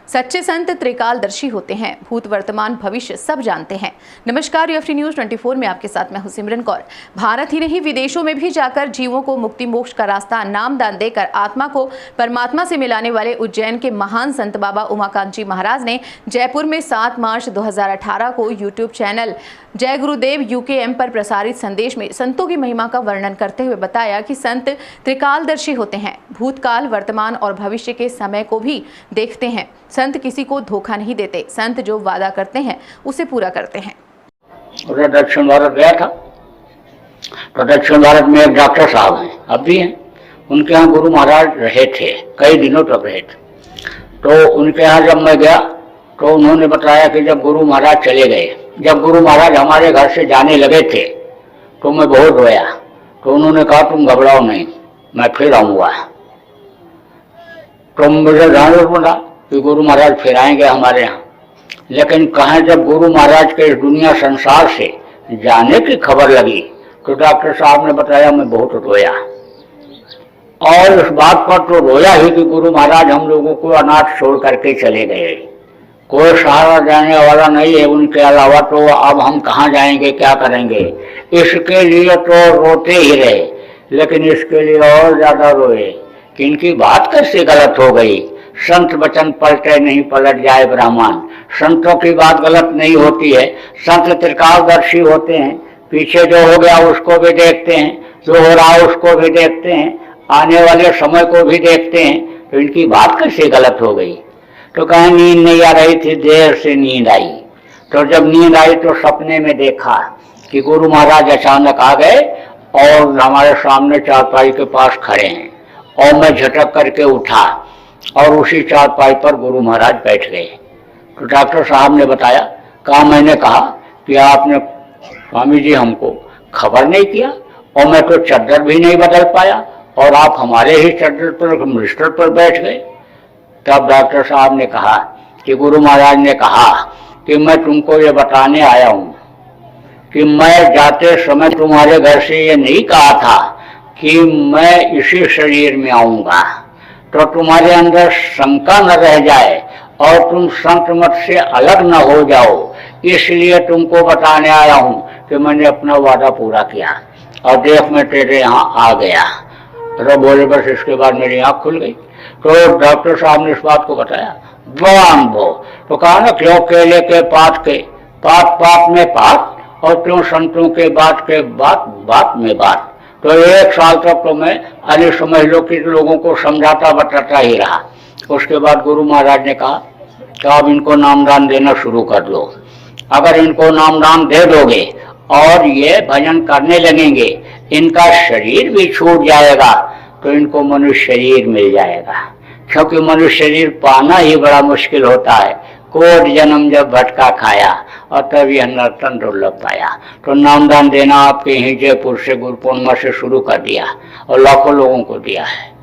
सच्चे संत त्रिकालदर्शी होते हैं, भूत वर्तमान भविष्य सब जानते हैं। नमस्कार, यूएफटी न्यूज 24 में आपके साथ मैं हूं सिमरन कौर। भारत ही नहीं विदेशों में भी जाकर जीवों को मुक्ति मोक्ष का रास्ता नामदान देकर आत्मा को परमात्मा से मिलाने वाले उज्जैन के महान संत बाबा उमाकांत जी महाराज ने जयपुर में 7 मार्च 2018 को यूट्यूब चैनल जय गुरुदेव यूकेएम पर प्रसारित संदेश में संतों की महिमा का वर्णन करते हुए बताया कि संत त्रिकालदर्शी होते हैं, भूतकाल, वर्तमान और भविष्य के समय को भी देखते हैं। संत किसी को धोखा नहीं देते, संत जो वादा करते हैं उसे पूरा करते हैं। दक्षिण भारत गया था तो दक्षिण भारत में एक डॉक्टर साहब हैं, अब भी हैं। उनके यहाँ गुरु महाराज रहे थे, कई दिनों तक रहे थे। तो उनके यहाँ जब मैं गया तो उन्होंने बताया कि जब गुरु महाराज चले गए, जब गुरु महाराज हमारे घर से जाने लगे थे तो मैं बहुत रोया। तो उन्होंने कहा तुम घबराओ नहीं, मैं फिर आऊँगा। तो मुझे ध्यान पड़ा कि गुरु महाराज फिर आएंगे हमारे यहाँ, लेकिन कहाँ जब गुरु महाराज के इस दुनिया संसार से जाने की खबर लगी तो डॉक्टर साहब ने बताया मैं बहुत रोया। और इस बात पर तो रोया ही कि गुरु महाराज हम लोगों को अनाथ छोड़ करके चले गए, कोई सहारा जाने वाला नहीं है उनके अलावा, तो अब हम कहाँ जाएंगे, क्या करेंगे। इसके लिए तो रोते ही रहे, लेकिन इसके लिए और ज्यादा रोए कि इनकी बात कैसे गलत हो गई। संत वचन पलटे नहीं पलट जाए ब्राह्मण। संतों की बात गलत नहीं होती है। संत त्रिकालदर्शी होते हैं, पीछे जो हो गया उसको भी देखते हैं, जो हो रहा है उसको भी देखते हैं, आने वाले समय को भी देखते हैं। तो इनकी बात कैसे गलत हो गई। तो कहीं नींद नहीं आ रही थी, देर से नींद आई। तो जब नींद आई तो सपने में देखा कि गुरु महाराज अचानक आ गए और हमारे सामने चारपाई के पास खड़े हैं। और मैं झटक करके उठा और उसी चारपाई पर गुरु महाराज बैठ गए। तो डॉक्टर साहब ने बताया, मैंने कहा कि आपने स्वामी जी हमको खबर नहीं किया और मैं तो चद्दर भी नहीं बदल पाया और आप हमारे ही चद्दर पर बिस्तर पर बैठ गए। तब डॉक्टर साहब ने कहा कि गुरु महाराज ने कहा कि मैं तुमको ये बताने आया हूँ कि मैं जाते समय तुम्हारे घर से ये नहीं कहा था कि मैं इसी शरीर में आऊँगा, तो तुम्हारे अंदर शंका न रह जाए और तुम संत मत से अलग न हो जाओ, इसलिए तुमको बताने आया हूँ कि मैंने अपना वादा पूरा किया और देख मैं तेरे यहाँ आ गया। तो बोले बस इसके बाद मेरी आँख खुल गई। तो डॉक्टर साहब ने इस बात को बताया, बड़ा अनुभव। तो कहा ना, क्यों केले के पात के पात पात में पात और क्यों संतों के बात बात में बात। तो 1 साल तक तो मैं अन्य समझ लो कि लोगों को समझाता बताता ही रहा। उसके बाद गुरु महाराज ने कहा कि अब इनको नामदान देना शुरू कर दो। अगर इनको नामदान दे दोगे और ये भजन करने लगेंगे, इनका शरीर भी छूट जाएगा तो इनको मनुष्य शरीर मिल जाएगा, क्योंकि मनुष्य शरीर पाना ही बड़ा मुश्किल होता है। कोट जन्म जब भटका खाया और तब यह नर्तन दुर्लभ पाया। तो नामदान देना आपके यहीं जयपुर से गुरु पूर्णिमा से शुरू कर दिया और लाखों लोगों को दिया है।